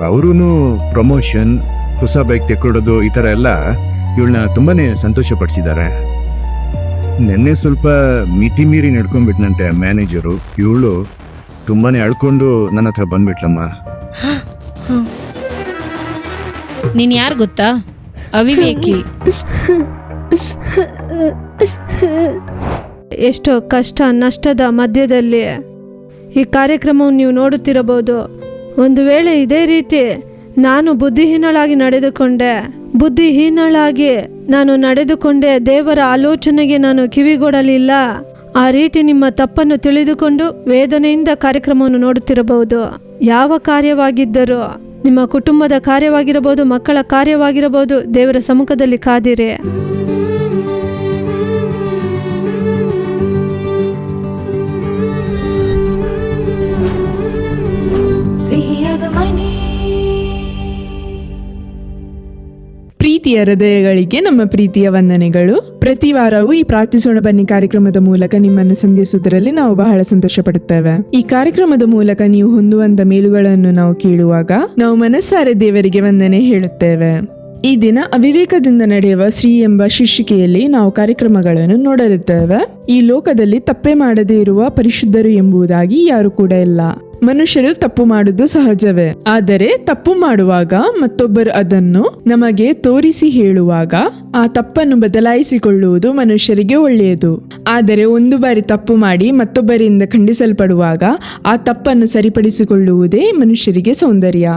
ಅವರೂ ಪ್ರಮೋಷನ್, ಹೊಸ ಬೈಕ್ ತೆಕ್ಕೊಡೋದು ಈ ಥರ ಎಲ್ಲ ಇವಳನ್ನ ತುಂಬಾನೇ ಸಂತೋಷಪಡಿಸಿದ್ದಾರೆ. ನಿನ್ನೆ ಸ್ವಲ್ಪ ಮಿತಿ ಮೀರಿ ನಡ್ಕೊಂಡ್ಬಿಟ್ನಂತೆ ಮ್ಯಾನೇಜರು. ಇವಳು ತುಂಬಾನೇ ಅಳ್ಕೊಂಡು ನನ್ನ ಹತ್ರ ಬಂದ್ಬಿಟ್ಲಮ್ಮ. ನೀನು ಯಾರು ಗೊತ್ತಾ? ಅವಿವೇಕಿ. ಎಷ್ಟೋ ಕಷ್ಟ ನಷ್ಟದ ಮಧ್ಯದಲ್ಲಿ ಈ ಕಾರ್ಯಕ್ರಮವನ್ನು ನೀವು ನೋಡುತ್ತಿರಬಹುದು. ಒಂದು ವೇಳೆ ಇದೇ ರೀತಿ ನಾನು ಬುದ್ಧಿಹೀನಳಾಗಿ ನಡೆದುಕೊಂಡೆ, ದೇವರ ಆಲೋಚನೆಗೆ ನಾನು ಕಿವಿಗೊಡಲಿಲ್ಲ, ಆ ರೀತಿ ನಿಮ್ಮ ತಪ್ಪನ್ನು ತಿಳಿದುಕೊಂಡು ವೇದನೆಯಿಂದ ಕಾರ್ಯಕ್ರಮವನ್ನು ನೋಡುತ್ತಿರಬಹುದು. ಯಾವ ಕಾರ್ಯವಾಗಿದ್ದರೂ, ನಿಮ್ಮ ಕುಟುಂಬದ ಕಾರ್ಯವಾಗಿರಬಹುದು, ಮಕ್ಕಳ ಕಾರ್ಯವಾಗಿರಬಹುದು, ದೇವರ ಸಮ್ಮುಖದಲ್ಲಿ ಕಾದಿರಿ. ಪ್ರೀತಿಯ ಹೃದಯಗಳಿಗೆ ನಮ್ಮ ಪ್ರೀತಿಯ ವಂದನೆಗಳು. ಪ್ರತಿ ವಾರವೂ ಈ ಪ್ರಾರ್ಥಿಸೋಣ ಬನ್ನಿ ಕಾರ್ಯಕ್ರಮದ ಮೂಲಕ ನಿಮ್ಮನ್ನು ಸಂಧಿಸುವುದರಲ್ಲಿ ನಾವು ಬಹಳ ಸಂತೋಷ ಪಡುತ್ತೇವೆ. ಈ ಕಾರ್ಯಕ್ರಮದ ಮೂಲಕ ನೀವು ಹೊಂದುವಂತ ಮೇಲುಗಳನ್ನು ನಾವು ಕೇಳುವಾಗ ನಾವು ಮನಸ್ಸಾರೆ ದೇವರಿಗೆ ವಂದನೆ ಹೇಳುತ್ತೇವೆ. ಈ ದಿನ ಅವಿವೇಕದಿಂದ ನಡೆಯುವ ಶ್ರೀ ಎಂಬ ಶೀರ್ಷಿಕೆಯಲ್ಲಿ ನಾವು ಕಾರ್ಯಕ್ರಮಗಳನ್ನು ನೋಡಲಿದ್ದೇವೆ. ಈ ಲೋಕದಲ್ಲಿ ತಪ್ಪೇ ಮಾಡದೇ ಇರುವ ಪರಿಶುದ್ಧರು ಎಂಬುದಾಗಿ ಯಾರು ಕೂಡ ಇಲ್ಲ. ಮನುಷ್ಯರು ತಪ್ಪು ಮಾಡುವುದು ಸಹಜವೇ. ಆದರೆ ತಪ್ಪು ಮಾಡುವಾಗ ಮತ್ತೊಬ್ಬರು ಅದನ್ನು ನಮಗೆ ತೋರಿಸಿ ಹೇಳುವಾಗ ಆ ತಪ್ಪನ್ನು ಬದಲಾಯಿಸಿಕೊಳ್ಳುವುದು ಮನುಷ್ಯರಿಗೆ ಒಳ್ಳೆಯದು. ಆದರೆ ಒಂದು ಬಾರಿ ತಪ್ಪು ಮಾಡಿ ಮತ್ತೊಬ್ಬರಿಂದ ಖಂಡಿಸಲ್ಪಡುವಾಗ ಆ ತಪ್ಪನ್ನು ಸರಿಪಡಿಸಿಕೊಳ್ಳುವುದೇ ಮನುಷ್ಯರಿಗೆ ಸೌಂದರ್ಯ.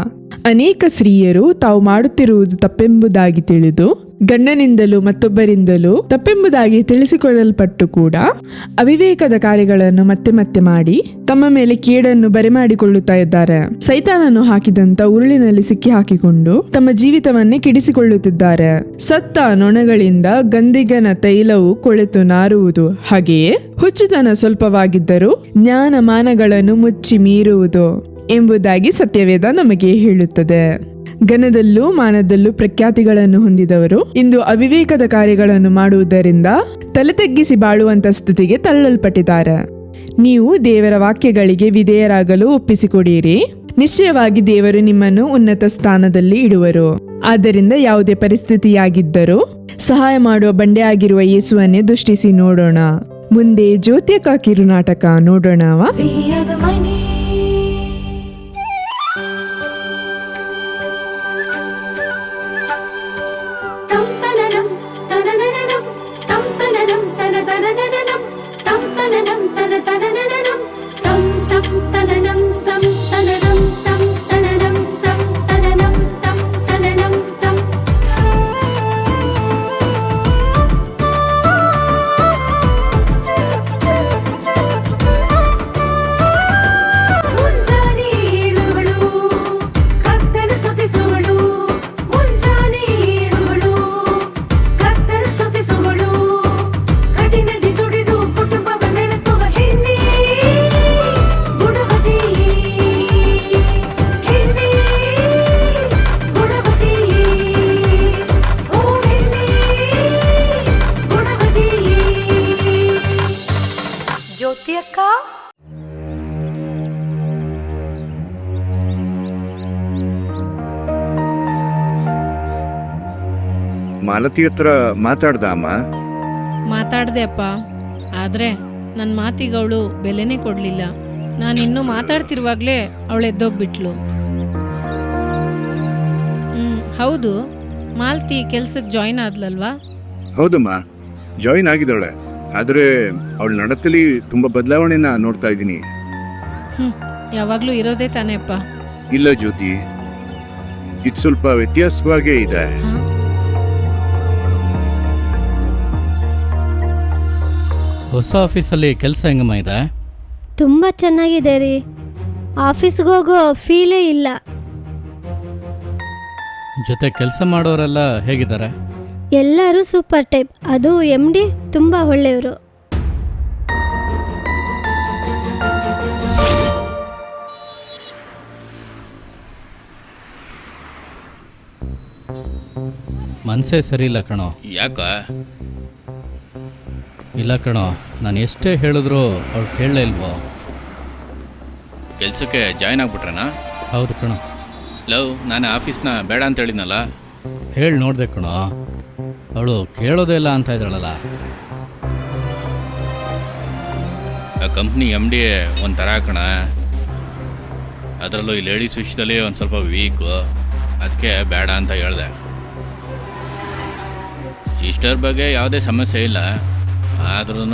ಅನೇಕ ಸ್ತ್ರೀಯರು ತಾವು ಮಾಡುತ್ತಿರುವುದು ತಪ್ಪೆಂಬುದಾಗಿ ತಿಳಿದು ಗಂಡನಿಂದಲೂ ಮತ್ತೊಬ್ಬರಿಂದಲೂ ತಪ್ಪೆಂಬುದಾಗಿ ತಿಳಿಸಿಕೊಳ್ಳಲ್ಪಟ್ಟು ಕೂಡ ಅವಿವೇಕದ ಕಾರ್ಯಗಳನ್ನು ಮತ್ತೆ ಮತ್ತೆ ಮಾಡಿ ತಮ್ಮ ಮೇಲೆ ಕೇಡನ್ನು ಬರೆಮಾಡಿಕೊಳ್ಳುತ್ತಾ ಇದ್ದಾರೆ. ಸೈತಾನನು ಹಾಕಿದಂತ ಉರುಳಿನಲ್ಲಿ ಸಿಕ್ಕಿ ಹಾಕಿಕೊಂಡು ತಮ್ಮ ಜೀವಿತವನ್ನೇ ಕೆಡಿಸಿಕೊಳ್ಳುತ್ತಿದ್ದಾರೆ. ಸತ್ತ ನೊಣಗಳಿಂದ ಗಂಧಿಗನ ತೈಲವು ಕೊಳೆತು ನಾರುವುದು, ಹಾಗೆಯೇ ಹುಚ್ಚುತನ ಸ್ವಲ್ಪವಾಗಿದ್ದರೂ ಜ್ಞಾನ ಮಾನಗಳನ್ನು ಮುಚ್ಚಿ ಮೀರುವುದು ಎಂಬುದಾಗಿ ಸತ್ಯವೇದ ನಮಗೆ ಹೇಳುತ್ತದೆ. ಘನದಲ್ಲೂ ಮಾನದಲ್ಲೂ ಪ್ರಖ್ಯಾತಿಗಳನ್ನು ಹೊಂದಿದವರು ಇಂದು ಅವಿವೇಕದ ಕಾರ್ಯಗಳನ್ನು ಮಾಡುವುದರಿಂದ ತಲೆ ತಗ್ಗಿಸಿ ಬಾಳುವಂತ ಸ್ಥಿತಿಗೆ ತಳ್ಳಲ್ಪಟ್ಟಿದ್ದಾರೆ. ನೀವು ದೇವರ ವಾಕ್ಯಗಳಿಗೆ ವಿಧೇಯರಾಗಲು ಒಪ್ಪಿಸಿಕೊಡಿರಿ. ನಿಶ್ಚಯವಾಗಿ ದೇವರು ನಿಮ್ಮನ್ನು ಉನ್ನತ ಸ್ಥಾನದಲ್ಲಿ ಇಡುವರು. ಆದ್ದರಿಂದ ಯಾವುದೇ ಪರಿಸ್ಥಿತಿಯಾಗಿದ್ದರೂ ಸಹಾಯ ಮಾಡುವ ಬಂಡೆಯಾಗಿರುವ ಯೇಸುವನ್ನೇ ದೃಷ್ಟಿಸಿ ನೋಡೋಣ. ಮುಂದೆ ಜ್ಯೋತಿಕ ಕಿರುನಾಟಕ ನೋಡೋಣವಾ? ಮಾಲತಿ ಹತ್ರ ಮಾತಾಡ್ದ ಅಮ್ಮ? ಮಾತಾಡ್ದೆ ಅಪ್ಪ, ಆದ್ರೆ ನನ್ನ ಮಾತಿಗೆ ಅವಳು ಬೆಲೆನೇ ಕೊಡ್ಲಿಲ್ಲ. ನಾನಿನ್ನೂ ಮಾತಾಡ್ತಿರುವಾಗ್ಲೇ ಅವಳು ಎದ್ದೋಗ್ಬಿಟ್ಲು. ಹೌದು, ಮಾಲತಿ ಕೆಲ್ಸಕ್ಕೆ ಜಾಯಿನ್ ಆದ್ಲಲ್ವಾ? ಹೌದಮ್ಮ, ಜಾಯಿನ್ ಆಗಿದ್ದಾಳೆ. ಆದ್ರೆ ಅವಳ ನಡತೆಲಿ ತುಂಬಾ ಬದಲಾವಣೆನ ನೋಡ್ತಾ ಇದ್ದೀನಿ. ಯಾವಾಗ್ಲೂ ಇರೋದೇ ತಾನೇ ಅಪ್ಪ? ಇಲ್ಲ ಜ್ಯೋತಿ, ಇದು ಸ್ವಲ್ಪ ವ್ಯತ್ಯಾಸವಾಗೇ ಇದೆ. ಹೊಸ ಆಫೀಸಲ್ಲಿ ಕೆಲಸ ಹೆಂಗಮ್ಮ ಇದೆ? ತುಂಬ ಚೆನ್ನಾಗಿದೆ ರೀ. ಆಫೀಸ್ಗೆ ಹೋಗೋ ಫೀಲೇ ಇಲ್ಲ. ಜೊತೆ ಕೆಲಸ ಮಾಡೋರೆಲ್ಲ ಹೇಗಿದ್ದಾರೆ? ಎಲ್ಲರೂ ಸೂಪರ್ ಟೈಪ್. ಅದು MD ತುಂಬ ಒಳ್ಳೆಯವರು. ಮನಸ್ಸೇ ಸರಿ ಇಲ್ಲ ಕಣೋ. ಯಾಕ? ಇಲ್ಲ ಕಣೋ, ನಾನು ಎಷ್ಟೇ ಹೇಳಿದ್ರು ಅವ್ಳು ಕೇಳಲೇ ಇಲ್ವೋ. ಕೆಲ್ಸಕ್ಕೆ ಜಾಯ್ನ್ ಆಗ್ಬಿಟ್ರನಾ? ಹೌದು ಕಣೋ. ಲವ್ ನಾನು ಆಫೀಸ್ನ ಬೇಡ ಅಂತ ಹೇಳಿದ್ನಲ್ಲ. ಹೇಳಿ ನೋಡ್ದೆ ಕಣೋ, ಅವಳು ಕೇಳೋದೇ ಇಲ್ಲ ಅಂತ ಇದ್ದಾಳಲ್ಲ. ಆ ಕಂಪ್ನಿ MD ಒಂಥರ ಕಣ. ಅದರಲ್ಲೂ ಈ ಲೇಡೀಸ್ ವಿಷಯದಲ್ಲಿ ಒಂದು ಸ್ವಲ್ಪ ವೀಕು, ಅದಕ್ಕೆ ಬೇಡ ಅಂತ ಹೇಳಿದೆ. ಸಿಸ್ಟರ್ ಬಗ್ಗೆ ಯಾವುದೇ ಸಮಸ್ಯೆ ಇಲ್ಲ, ಆದ್ರೂ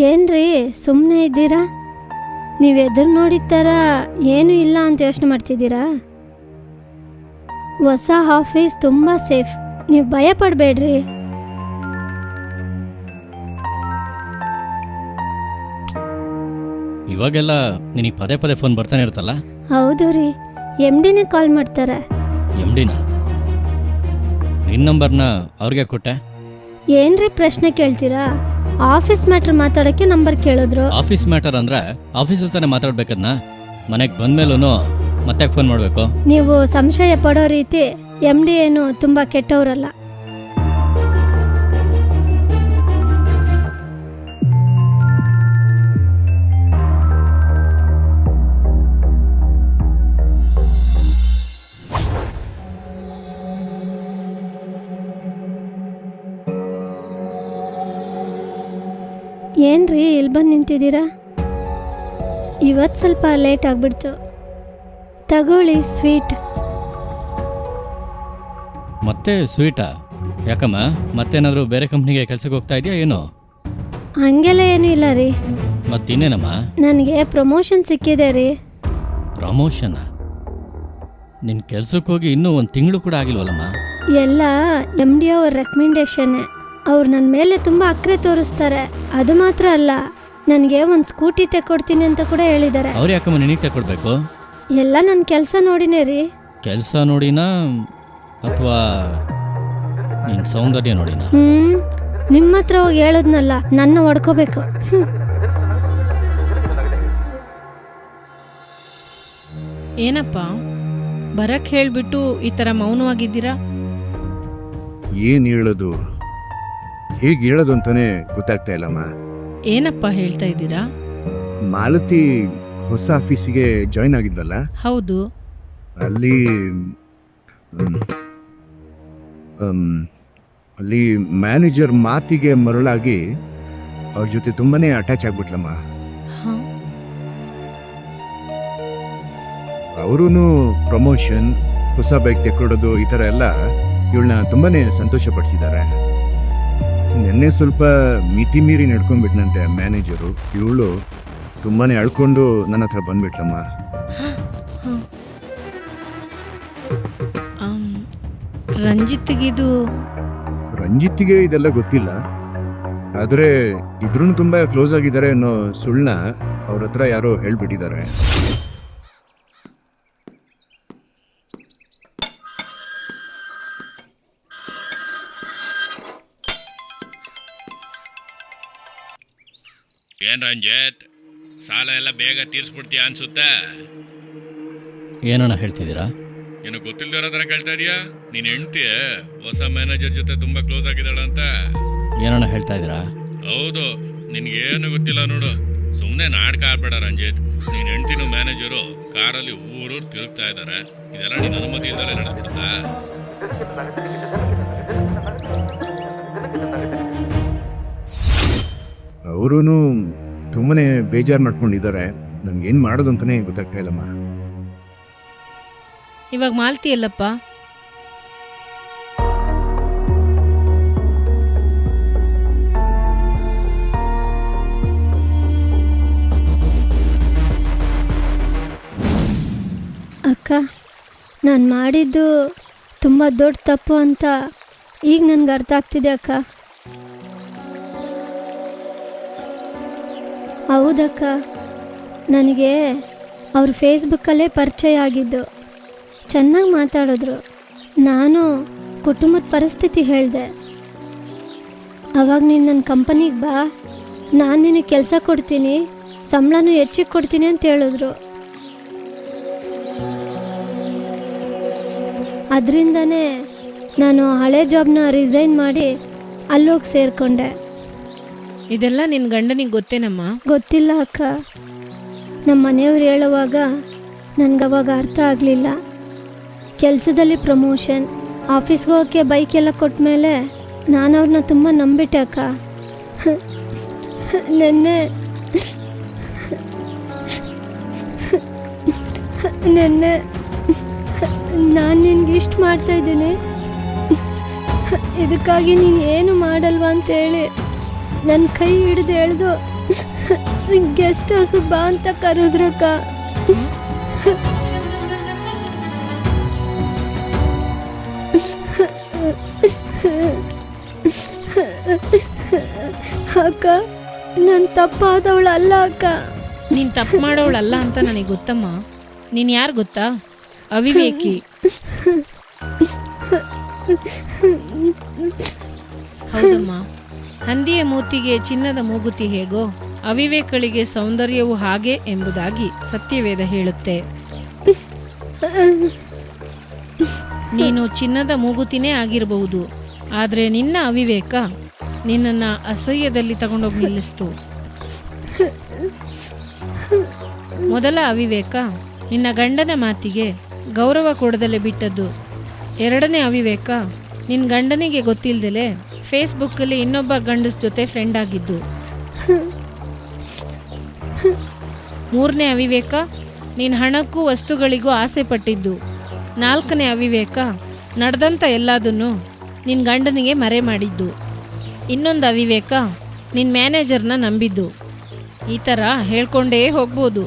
ಏನ್ರಿ ಸುಮ್ಮನೆ ಇದ್ದೀರಾ? ನೀವು ಎದುರು ನೋಡಿದ ಥರ ಏನೂ ಇಲ್ಲ ಅಂತ ಯೋಚನೆ ಮಾಡ್ತಿದ್ದೀರಾ? ಹೊಸ ಆಫೀಸ್ ತುಂಬ ಸೇಫ್, ನೀವು ಭಯ ಪಡಬೇಡ್ರಿ. ಇವಾಗೆಲ್ಲ ನಿನಗೆ ಪದೇ ಪದೇ ಫೋನ್ ಬರ್ತಾನೆ ಇರುತ್ತಲ್ಲ. ಹೌದು ರೀ, MDನೇ ಕಾಲ್ ಮಾಡ್ತಾರೆ. MDನ ನಿನ್ನ ನಂಬರ್ನ ಅವ್ರಿಗೆ ಕೊಟ್ಟೆ? ಏನ್ರಿ ಪ್ರಶ್ನೆ ಕೇಳ್ತೀರಾ? ಆಫೀಸ್ ಮ್ಯಾಟ್ರ್ ಮಾತಾಡೋಕ್ಕೆ ನಂಬರ್ ಕೇಳಿದ್ರು. ಆಫೀಸ್ ಮ್ಯಾಟರ್ ಅಂದ್ರೆ ಆಫೀಸಲ್ಲಿ ತಾನೇ ಮಾತಾಡ್ಬೇಕದ್ನ. ಮನೆಗೆ ಬಂದ್ಮೇಲೂ ಮತ್ತೆ ಫೋನ್ ಮಾಡಬೇಕು? ನೀವು ಸಂಶಯ ಪಡೋ ರೀತಿ MD ಏನು ತುಂಬ ಕೆಟ್ಟವರಲ್ಲ. ಏನ್ರಿ ಇಲ್ಲಿ ಬಂದು ನಿಂತಿದ್ದೀರಾ? ಇವತ್ತು ಸ್ವಲ್ಪ ಲೇಟ್ ಆಗಿಬಿಡ್ತು. ತಗೊಳ್ಳಿ ಸ್ವೀಟ್. ಮತ್ತೆ ಸ್ವೀಟಾ? ಯಾಕಮ್ಮ, ಮತ್ತೇನಾದರೂ ಬೇರೆ ಕಂಪ್ನಿಗೆ ಕೆಲಸಕ್ಕೆ ಹೋಗ್ತಾ ಇದೆಯಾ ಏನು? ಹಂಗೆಲ್ಲ ಏನೂ ಇಲ್ಲ ರೀ. ಮತ್ತಿನ್ನೇನಮ್ಮ? ನನಗೆ ಪ್ರಮೋಷನ್ ಸಿಕ್ಕಿದೆ ರೀ. ಪ್ರಮೋಷನ್? ನಿನ್ನ ಕೆಲ್ಸಕ್ಕೆ ಹೋಗಿ ಇನ್ನೂ 1 ತಿಂಗಳು ಕೂಡ ಆಗಿಲ್ವಲ್ಲಮ್ಮ? ಎಲ್ಲ MD ಅವ್ರ ರೆಕಮೆಂಡೇಶನ್ನೇ. ಅವ್ರು ನನ್ನ ಮೇಲೆ ತುಂಬ ಅಕ್ರೆ ತೋರಿಸ್ತಾರೆ. ಅದು ಮಾತ್ರ ಅಲ್ಲ, ನನಗೆ ಒಂದು ಸ್ಕೂಟಿ ತೆಕ್ಕೊಡ್ತೀನಿ ಅಂತ ಕೂಡ ಹೇಳಿದ್ದಾರೆ. ಅವ್ರು ಯಾಕಮ್ಮ ನಿನಗೆ ತಗೊಡ್ಬೇಕು? ಎಲ್ಲ ನನ್ನ ಕೆಲಸ ನೋಡಿನೇ ರೀ. ಕೆಲಸ ನೋಡಿನಾ ಅಥವಾ ನಿನ್ನ ಸೌಂದರ್ಯ ನೋಡಿನಾ? ನಿಮ್ಮ ಹತ್ರ ಹೋಗಿ ಹೇಳೋದ್ನಲ್ಲ, ನನ್ನ ಹೊಡ್ಕೋಬೇಕು. ಏನಪ್ಪ ಬರಕ್ಕೆ ಹೇಳಿಬಿಟ್ಟು ಈ ಥರ ಮೌನವಾಗಿದ್ದೀರಾ? ಏನು ಹೇಳೋದು, ಹೇಗೆ ಹೇಳೋದು ಅಂತಾನೆ ಗೊತ್ತಾಗ್ತಾ ಇಲ್ಲಮ್ಮ. ಏನಪ್ಪ ಹೇಳ್ತಾ ಇದ್ದೀರಾ? ಮಾಲತಿ ಹೊಸ ಆಫೀಸಿಗೆ ಜಾಯ್ನ್ ಆಗಿದ್ವಲ್ಲ, ಹೌದು. ಅಲ್ಲಿ ಅಲ್ಲಿ ಮ್ಯಾನೇಜರ್ ಮಾತಿಗೆ ಮರಳಾಗಿ ಅವ್ರ ಜೊತೆ ತುಂಬಾನೇ ಅಟ್ಯಾಚ್ ಆಗ್ಬಿಟ್ಲಮ್ಮ. ಹಾಂ. ಅವರೂ ಪ್ರಮೋಷನ್, ಹೊಸ ಬೈಕ್ ತೆಕ್ಕೊಡೋದು ಈ ಥರ ಎಲ್ಲ ಇವಳನ್ನ ತುಂಬಾನೇ ಸಂತೋಷಪಡಿಸಿದ್ದಾರೆ. ನಿನ್ನೆ ಸ್ವಲ್ಪ ಮಿತಿ ಮೀರಿ ನಡ್ಕೊಂಡ್ಬಿಟ್ನಂತೆ ಮ್ಯಾನೇಜರು. ಇವಳು ತುಂಬಾನೇ ಅಳ್ಕೊಂಡು ನನ್ನ ಹತ್ರ ಬಂದ್ಬಿಟ್ಲಮ್ಮ. ರಂಜಿತ್ಗೆ ಇದೆಲ್ಲ ಗೊತ್ತಿಲ್ಲ, ಆದರೆ ಇಬ್ರು ತುಂಬಾ ಕ್ಲೋಸ್ ಆಗಿದ್ದಾರೆ ಅನ್ನೋ ಸುಳ್ಳ ಅವ್ರ ಹತ್ರ ಯಾರೋ ಹೇಳ್ಬಿಟ್ಟಿದ್ದಾರೆ. ಏನ್ ರಂಜಿತ್, ಸಾಲ ಎಲ್ಲ ಬೇಗ ತೀರ್ಸ್ಬಿಡ್ತೀಯ ಅನ್ಸುತ್ತೆ. ಏನಣ್ಣ ಹೇಳ್ತಿದ್ದೀರಾ? ಏನು ಗೊತ್ತಿಲ್ದಿರೋ ಥರ ಕೇಳ್ತಾ ಇದೀಯಾ? ನೀನ್ ಹೆಂಡ್ತಿ ಹೊಸ ಮ್ಯಾನೇಜರ್ ಜೊತೆ ತುಂಬಾ ಕ್ಲೋಸ್ ಆಗಿದ್ದಾಳ ಅಂತ. ಏನಣ್ಣ ಹೇಳ್ತಾ ಇದ್ದೀರಾ? ಹೌದು, ನಿನ್ಗೇನು ಗೊತ್ತಿಲ್ಲ ನೋಡು. ಸುಮ್ಮನೆ ನಾಟಕ ಆಡ್ಬೇಡ ರಂಜಿತ್. ನೀನ್ ಹೆಂಡ್ತಿನೂ ಮ್ಯಾನೇಜರು ಕಾರಲ್ಲಿ ಊರೂರು ತಿರುಗ್ತಾ ಇದ್ದಾರೆ. ಇದೆಲ್ಲ ನೀನ್ ಅನುಮತಿ ಇಲ್ದಲೇ ನಡೆದ್ಬಿಡ್ತಾ? ಅವರೂ ತುಂಬಾನೇ ಬೇಜಾರು ಮಾಡ್ಕೊಂಡಿದ್ದಾರೆ. ನನ್ಗೇನು ಮಾಡೋದು ಅಂತಾನೆ ಗೊತ್ತಾಗ್ತಾ ಇಲ್ಲಮ್ಮ. ಇವಾಗ ಮಾಲ್ತಿ ಎಲ್ಲಪ್ಪ? ಅಕ್ಕ, ನಾನು ಮಾಡಿದ್ದು ತುಂಬ ದೊಡ್ಡ ತಪ್ಪು ಅಂತ ಈಗ ನನಗೆ ಅರ್ಥ ಆಗ್ತಿದೆ ಅಕ್ಕ. ಹೌದಕ್ಕ, ನನಗೆ ಅವ್ರು ಫೇಸ್ಬುಕ್ಕಲ್ಲೇ ಪರಿಚಯ ಆಗಿದ್ದು. ಚೆನ್ನಾಗಿ ಮಾತಾಡಿದ್ರು. ನಾನು ಕುಟುಂಬದ ಪರಿಸ್ಥಿತಿ ಹೇಳಿದೆ. ಅವಾಗ ನೀನು ನನ್ನ ಕಂಪನಿಗೆ ಬಾ, ನಾನು ನಿನಗೆ ಕೆಲಸ ಕೊಡ್ತೀನಿ, ಸಂಬಳನೂ ಹೆಚ್ಚಿಗೆ ಕೊಡ್ತೀನಿ ಅಂತ ಹೇಳಿದ್ರು. ಅದರಿಂದನೇ ನಾನು ಹಳೆ ಜಾಬ್ನ ರಿಸೈನ್ ಮಾಡಿ ಅಲ್ಲೋಗಿ ಸೇರಿಕೊಂಡೆ. ಇದೆಲ್ಲ ನಿನ್ನ ಗಂಡನಿಗೆ ಗೊತ್ತೇನಮ್ಮ? ಗೊತ್ತಿಲ್ಲ ಅಕ್ಕ. ನಮ್ಮ ಮನೆಯವ್ರು ಹೇಳುವಾಗ ನನಗವಾಗ ಅರ್ಥ ಆಗಲಿಲ್ಲ. ಕೆಲಸದಲ್ಲಿ ಪ್ರಮೋಷನ್, ಆಫೀಸ್ಗೆ ಹೋಗೋಕ್ಕೆ ಬೈಕ್ ಎಲ್ಲ ಕೊಟ್ಟ ಮೇಲೆ ನಾನು ಅವ್ರನ್ನ ತುಂಬ ನಂಬಿಟ್ಟೆ ಅಕ್ಕ. ನೆನ್ನೆ ನಾನು ನಿನ್ಗೆ ಇಷ್ಟು ಮಾಡ್ತಾ ಇದ್ದೀನಿ, ಇದಕ್ಕಾಗಿ ನೀನು ಏನು ಮಾಡಲ್ವಾ ಅಂತೇಳಿ ನನ್ನ ಕೈ ಹಿಡಿದು ಎಳೆದು ಗೆಸ್ಟ್ ಹೌಸ್ ಬಾ ಅಂತ ಕರೆದ್ರಕ್ಕ. ಅಕ್ಕ, ನಾನು ತಪ್ಪಾದವಳಲ್ಲ ಅಕ್ಕ. ನೀನು ತಪ್ಪು ಮಾಡೋಳಲ್ಲ ಅಂತ ನನಗೆ ಗೊತ್ತಮ್ಮ. ನೀನು ಯಾರು ಗೊತ್ತಾ? ಅವಿವೇಕಿ. ಹೌದಮ್ಮ, ಹಂದಿಯ ಮೂತಿಗೆ ಚಿನ್ನದ ಮೂಗುತಿ ಹೇಗೋ ಅವಿವೇಕಗಳಿಗೆ ಸೌಂದರ್ಯವು ಹಾಗೆ ಎಂಬುದಾಗಿ ಸತ್ಯವೇದ ಹೇಳುತ್ತೆ. ನೀನು ಚಿನ್ನದ ಮೂಗುತಿನೇ ಆಗಿರಬಹುದು, ಆದರೆ ನಿನ್ನ ಅವಿವೇಕ ನಿನ್ನನ್ನು ಅಸಹ್ಯದಲ್ಲಿ ತಗೊಂಡೋಗಿ ನಿಲ್ಲಿಸ್ತು. ಮೊದಲ ಅವಿವೇಕ ನಿನ್ನ ಗಂಡನ ಮಾತಿಗೆ ಗೌರವ ಕೊಡದಲೆ ಬಿಟ್ಟದ್ದು. ಎರಡನೇ ಅವಿವೇಕ ನಿನ್ನ ಗಂಡನಿಗೆ ಗೊತ್ತಿಲ್ಲದಲೆ ಫೇಸ್ಬುಕ್ಕಲ್ಲಿ ಇನ್ನೊಬ್ಬ ಗಂಡಸ ಜೊತೆ ಫ್ರೆಂಡ್ ಆಗಿದ್ದು. ಮೂರನೇ ಅವಿವೇಕ ನೀನು ಹಣಕ್ಕೂ ವಸ್ತುಗಳಿಗೂ ಆಸೆ ಪಟ್ಟಿದ್ದು. ನಾಲ್ಕನೇ ಅವಿವೇಕ ನಡೆದಂಥ ಎಲ್ಲದನ್ನು ನಿನ್ನ ಗಂಡನಿಗೆ ಮರೆ ಮಾಡಿದ್ದು. ಇನ್ನೊಂದು ಅವಿವೇಕ ನಿನ್ನ ಮ್ಯಾನೇಜರ್ನ ನಂಬಿದ್ದು. ಈ ಥರ ಹೇಳ್ಕೊಂಡೇ ಹೋಗ್ಬೋದು.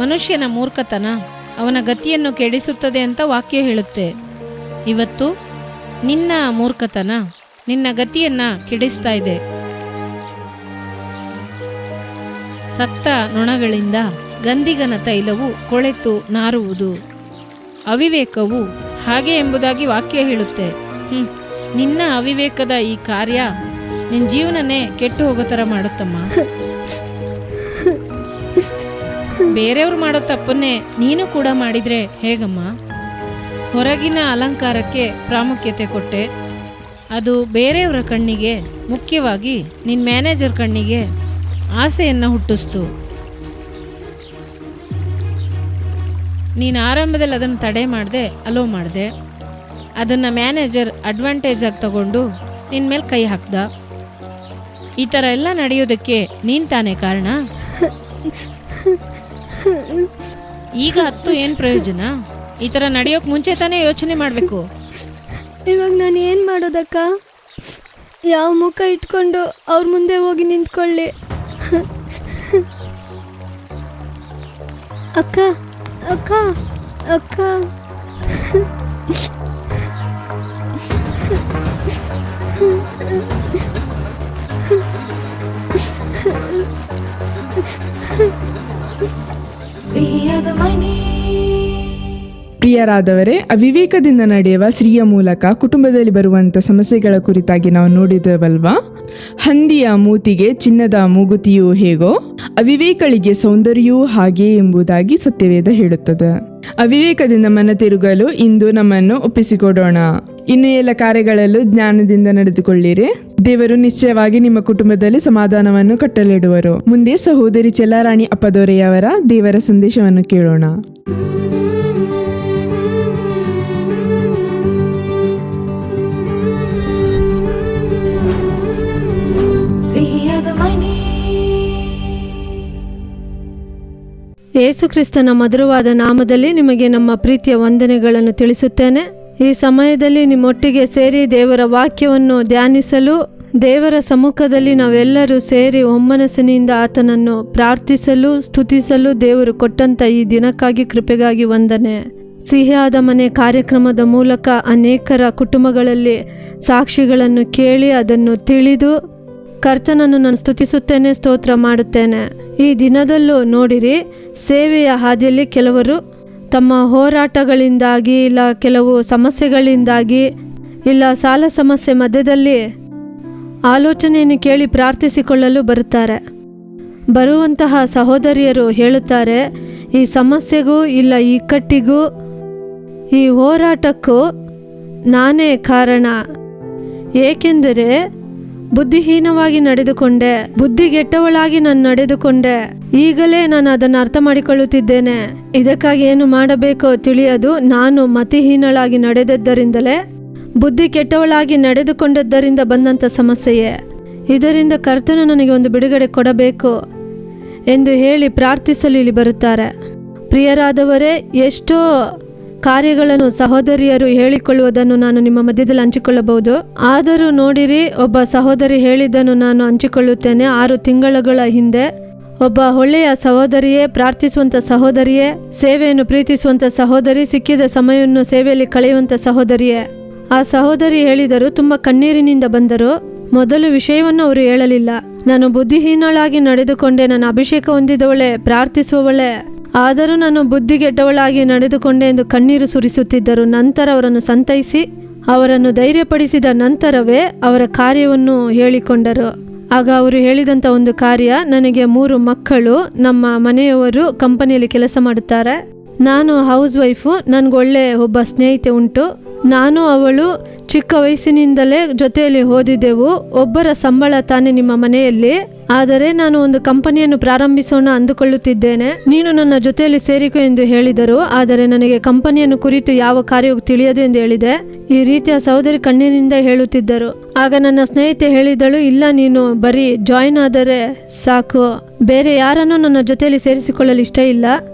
ಮನುಷ್ಯನ ಮೂರ್ಖತನ ಅವನ ಗತಿಯನ್ನು ಕೆಡಿಸುತ್ತದೆ ಅಂತ ವಾಕ್ಯ ಹೇಳುತ್ತೆ. ಇವತ್ತು ನಿನ್ನ ಮೂರ್ಖತನ ನಿನ್ನ ಗತಿಯನ್ನ ಕೆಡಿಸ್ತಾ ಇದೆ. ಸತ್ತ ನೊಣಗಳಿಂದ ಗಂಧಿಗನ ತೈಲವು ಕೊಳೆತು ನಾರುವುದು. ಅವಿವೇಕವು ಹಾಗೆ ಎಂಬುದಾಗಿ ವಾಕ್ಯ ಹೇಳುತ್ತೆ. ನಿನ್ನ ಅವಿವೇಕದ ಈ ಕಾರ್ಯ ನಿನ್ನ ಜೀವನನೇ ಕೆಟ್ಟು ಹೋಗೋ ಥರ ಮಾಡುತ್ತಮ್ಮ. ಬೇರೆಯವ್ರು ಮಾಡೋ ತಪ್ಪನ್ನೇ ನೀನು ಕೂಡ ಮಾಡಿದ್ರೆ ಹೇಗಮ್ಮ? ಹೊರಗಿನ ಅಲಂಕಾರಕ್ಕೆ ಪ್ರಾಮುಖ್ಯತೆ ಕೊಟ್ಟೆ, ಅದು ಬೇರೆಯವರ ಕಣ್ಣಿಗೆ, ಮುಖ್ಯವಾಗಿ ನಿನ್ನ ಮ್ಯಾನೇಜರ್ ಕಣ್ಣಿಗೆ ಆಸೆಯನ್ನು ಹುಟ್ಟಿಸ್ತು. ನೀನು ಆರಂಭದಲ್ಲಿ ಅದನ್ನು ತಡೆ ಮಾಡಿದೆ, ಅಲೋ ಮಾಡಿದೆ. ಅದನ್ನು ಮ್ಯಾನೇಜರ್ ಅಡ್ವಾಂಟೇಜ್ ಆಗಿ ತಗೊಂಡು ನಿನ್ನ ಮೇಲೆ ಕೈ ಹಾಕ್ದ. ಈ ಥರ ಎಲ್ಲ ನಡೆಯೋದಕ್ಕೆ ನೀನು ತಾನೇ ಕಾರಣ. ಈಗ ಹತ್ತು ಏನು ಪ್ರಯೋಜನ? ಈ ಥರ ನಡೆಯೋಕೆ ಮುಂಚೆ ತಾನೇ ಯೋಚನೆ ಮಾಡಬೇಕು. ಇವಾಗ ನಾನು ಏನು ಮಾಡೋದಕ್ಕ? ಯಾವ ಮುಖ ಇಟ್ಕೊಂಡು ಅವ್ರ ಮುಂದೆ ಹೋಗಿ ನಿಂತ್ಕೊಳ್ಳಿ? ಅಕ್ಕ ಅಕ್ಕ ಅಕ್ಕ ಪ್ರಿಯರಾದವರೇ, ಅವಿವೇಕದಿಂದ ನಡೆಯುವ ಸ್ತ್ರೀಯ ಮೂಲಕ ಕುಟುಂಬದಲ್ಲಿ ಬರುವಂಥ ಸಮಸ್ಯೆಗಳ ಕುರಿತಾಗಿ ನಾವು ನೋಡಿದವಲ್ವಾ? ಹಂದಿಯ ಮೂತಿಗೆ ಚಿನ್ನದ ಮೂಗುತಿಯೂ ಹೇಗೋ ಅವಿವೇಕಳಿಗೆ ಸೌಂದರ್ಯವೂ ಹಾಗೆ ಎಂಬುದಾಗಿ ಸತ್ಯವೇದ ಹೇಳುತ್ತದೆ. ಅವಿವೇಕದಿಂದ ಮನ ತಿರುಗಲು ಇಂದು ನಮ್ಮನ್ನು ಒಪ್ಪಿಸಿಕೊಡೋಣ. ಇನ್ನು ಎಲ್ಲ ಕಾರ್ಯಗಳಲ್ಲೂ ಜ್ಞಾನದಿಂದ ನಡೆದುಕೊಳ್ಳಿರಿ. ದೇವರು ನಿಶ್ಚಯವಾಗಿ ನಿಮ್ಮ ಕುಟುಂಬದಲ್ಲಿ ಸಮಾಧಾನವನ್ನು ಕಟ್ಟಲಿಡುವರು. ಮುಂದೆ ಸಹೋದರಿ ಚೆಲ್ಲಾರಾಣಿ ಅಪ್ಪದೊರೆಯವರ ದೇವರ ಸಂದೇಶವನ್ನು ಕೇಳೋಣ. ಯೇಸುಕ್ರಿಸ್ತನ ಮಧುರವಾದ ನಾಮದಲ್ಲಿ ನಿಮಗೆ ನಮ್ಮ ಪ್ರೀತಿಯ ವಂದನೆಗಳನ್ನು ತಿಳಿಸುತ್ತೇನೆ. ಈ ಸಮಯದಲ್ಲಿ ನಿಮ್ಮೊಟ್ಟಿಗೆ ಸೇರಿ ದೇವರ ವಾಕ್ಯವನ್ನು ಧ್ಯಾನಿಸಲು, ದೇವರ ಸಮ್ಮುಖದಲ್ಲಿ ನಾವೆಲ್ಲರೂ ಸೇರಿ ಒಮ್ಮನಸ್ಸಿನಿಂದ ಆತನನ್ನು ಪ್ರಾರ್ಥಿಸಲು, ಸ್ತುತಿಸಲು ದೇವರು ಕೊಟ್ಟಂತ ಈ ದಿನಕ್ಕಾಗಿ ಕೃಪೆಗಾಗಿ ವಂದನೆ. ಸಿಹಿಯಾದ ಮನೆ ಕಾರ್ಯಕ್ರಮದ ಮೂಲಕ ಅನೇಕರ ಕುಟುಂಬಗಳಲ್ಲಿ ಸಾಕ್ಷಿಗಳನ್ನು ಕೇಳಿ ಅದನ್ನು ತಿಳಿದು ಕರ್ತನನ್ನು ನಾನು ಸ್ತುತಿಸುತ್ತೇನೆ, ಸ್ತೋತ್ರ ಮಾಡುತ್ತೇನೆ. ಈ ದಿನದಲ್ಲೂ ನೋಡಿರಿ, ಸೇವೆಯ ಹಾದಿಯಲ್ಲಿ ಕೆಲವರು ತಮ್ಮ ಹೋರಾಟಗಳಿಂದಾಗಿ, ಇಲ್ಲ ಕೆಲವು ಸಮಸ್ಯೆಗಳಿಂದಾಗಿ, ಇಲ್ಲ ಸಾಲ ಸಮಸ್ಯೆ ಮಧ್ಯದಲ್ಲಿ ಆಲೋಚನೆಯನ್ನು ಕೇಳಿ ಪ್ರಾರ್ಥಿಸಿಕೊಳ್ಳಲು ಬರುತ್ತಾರೆ. ಬರುವಂತಹ ಸಹೋದರಿಯರು ಹೇಳುತ್ತಾರೆ, ಈ ಸಮಸ್ಯೆಗೂ ಇಲ್ಲ ಈ ಇಕ್ಕಟ್ಟಿಗೂ ಈ ಹೋರಾಟಕ್ಕೂ ನಾನೇ ಕಾರಣ. ಏಕೆಂದರೆ ಬುದ್ಧಿಹೀನವಾಗಿ ನಡೆದುಕೊಂಡೆ, ಬುದ್ಧಿಗೆಟ್ಟವಳಾಗಿ ನಾನು ನಡೆದುಕೊಂಡೆ. ಈಗಲೇ ನಾನು ಅದನ್ನು ಅರ್ಥ ಮಾಡಿಕೊಳ್ಳುತ್ತಿದ್ದೇನೆ. ಇದಕ್ಕಾಗಿ ಏನು ಮಾಡಬೇಕೋ ತಿಳಿಯದು. ನಾನು ಮತಿಹೀನಳಾಗಿ ನಡೆದದ್ದರಿಂದಲೇ, ಬುದ್ಧಿ ಕೆಟ್ಟವಳಾಗಿ ನಡೆದುಕೊಂಡದ್ದರಿಂದ ಬಂದಂಥ ಸಮಸ್ಯೆಯೇ. ಇದರಿಂದ ಕರ್ತನು ನನಗೆ ಒಂದು ಬಿಡುಗಡೆ ಕೊಡಬೇಕು ಎಂದು ಹೇಳಿ ಪ್ರಾರ್ಥಿಸಲು ಇಲ್ಲಿ ಬರುತ್ತಾರೆ. ಪ್ರಿಯರಾದವರೇ, ಎಷ್ಟೋ ಕಾರ್ಯಗಳನ್ನು ಸಹೋದರಿಯರು ಹೇಳಿಕೊಳ್ಳುವುದನ್ನು ನಾನು ನಿಮ್ಮ ಮಧ್ಯದಲ್ಲಿ ಹಂಚಿಕೊಳ್ಳಬಹುದು. ಆದರೂ ನೋಡಿರಿ, ಒಬ್ಬ ಸಹೋದರಿ ಹೇಳಿದ್ದನ್ನು ನಾನು ಹಂಚಿಕೊಳ್ಳುತ್ತೇನೆ. 6 ತಿಂಗಳುಗಳ ಹಿಂದೆ ಒಬ್ಬ ಒಳ್ಳೆಯ ಸಹೋದರಿಯೇ, ಪ್ರಾರ್ಥಿಸುವಂಥ ಸಹೋದರಿಯೇ, ಸೇವೆಯನ್ನು ಪ್ರೀತಿಸುವಂಥ ಸಹೋದರಿ, ಸಿಕ್ಕಿದ ಸಮಯವನ್ನು ಸೇವೆಯಲ್ಲಿ ಕಳೆಯುವಂಥ ಸಹೋದರಿಯೇ. ಆ ಸಹೋದರಿ ಹೇಳಿದರು, ತುಂಬ ಕಣ್ಣೀರಿನಿಂದ ಬಂದರು. ಮೊದಲು ವಿಷಯವನ್ನು ಅವರು ಹೇಳಲಿಲ್ಲ. ನಾನು ಬುದ್ಧಿಹೀನಳಾಗಿ ನಡೆದುಕೊಂಡೆ, ನಾನು ಅಭಿಷೇಕ ಹೊಂದಿದವಳೆ, ಪ್ರಾರ್ಥಿಸುವವಳೆ, ಆದರೂ ನಾನು ಬುದ್ಧಿಗೆಟ್ಟವಳಾಗಿ ನಡೆದುಕೊಂಡೆ ಎಂದು ಕಣ್ಣೀರು ಸುರಿಸುತ್ತಿದ್ದರು. ನಂತರ ಅವರನ್ನು ಸಂತೈಸಿ ಅವರನ್ನು ಧೈರ್ಯಪಡಿಸಿದ ನಂತರವೇ ಅವರ ಕಾರ್ಯವನ್ನು ಹೇಳಿಕೊಂಡರು. ಆಗ ಅವರು ಹೇಳಿದಂಥ ಒಂದು ಕಾರ್ಯ, ನನಗೆ 3 ಮಕ್ಕಳು, ನಮ್ಮ ಮನೆಯವರು ಕಂಪನಿಯಲ್ಲಿ ಕೆಲಸ ಮಾಡುತ್ತಾರೆ, ನಾನು ಹೌಸ್ ವೈಫು, ನನಗೊಳ್ಳೆ ಒಬ್ಬ ಸ್ನೇಹಿತೆ ಉಂಟು, ನಾನು ಅವಳು ಚಿಕ್ಕ ವಯಸ್ಸಿನಿಂದಲೇ ಜೊತೆಯಲ್ಲಿ ಓದಿದ್ದೆವು, ಒಬ್ಬರ ಸಂಬಳ ತಾನೇ ನಿಮ್ಮ ಮನೆಯಲ್ಲಿ, ಆದರೆ ನಾನು ಒಂದು ಕಂಪನಿಯನ್ನು ಪ್ರಾರಂಭಿಸೋಣ ಅಂದುಕೊಳ್ಳುತ್ತಿದ್ದೇನೆ, ನೀನು ನನ್ನ ಜೊತೆಯಲ್ಲಿ ಸೇರಿಕೊ ಎಂದು ಹೇಳಿದರು. ಆದರೆ ನನಗೆ ಕಂಪನಿಯನ್ನು ಕುರಿತು ಯಾವ ಕಾರ್ಯವೂ ತಿಳಿಯದು ಎಂದು ಹೇಳಿದೆ. ಈ ರೀತಿಯ ಸಹೋದರಿ ಕಣ್ಣೀರಿನಿಂದ ಹೇಳುತ್ತಿದ್ದರು. ಆಗ ನನ್ನ ಸ್ನೇಹಿತೆ ಹೇಳಿದಳು, ಇಲ್ಲ, ನೀನು ಬರೀ ಜಾಯಿನ್ ಆದರೆ ಸಾಕು, ಬೇರೆ ಯಾರನ್ನೂ ನನ್ನ ಜೊತೆಯಲ್ಲಿ ಸೇರಿಸಿಕೊಳ್ಳಲು ಇಷ್ಟ ಇಲ್ಲ,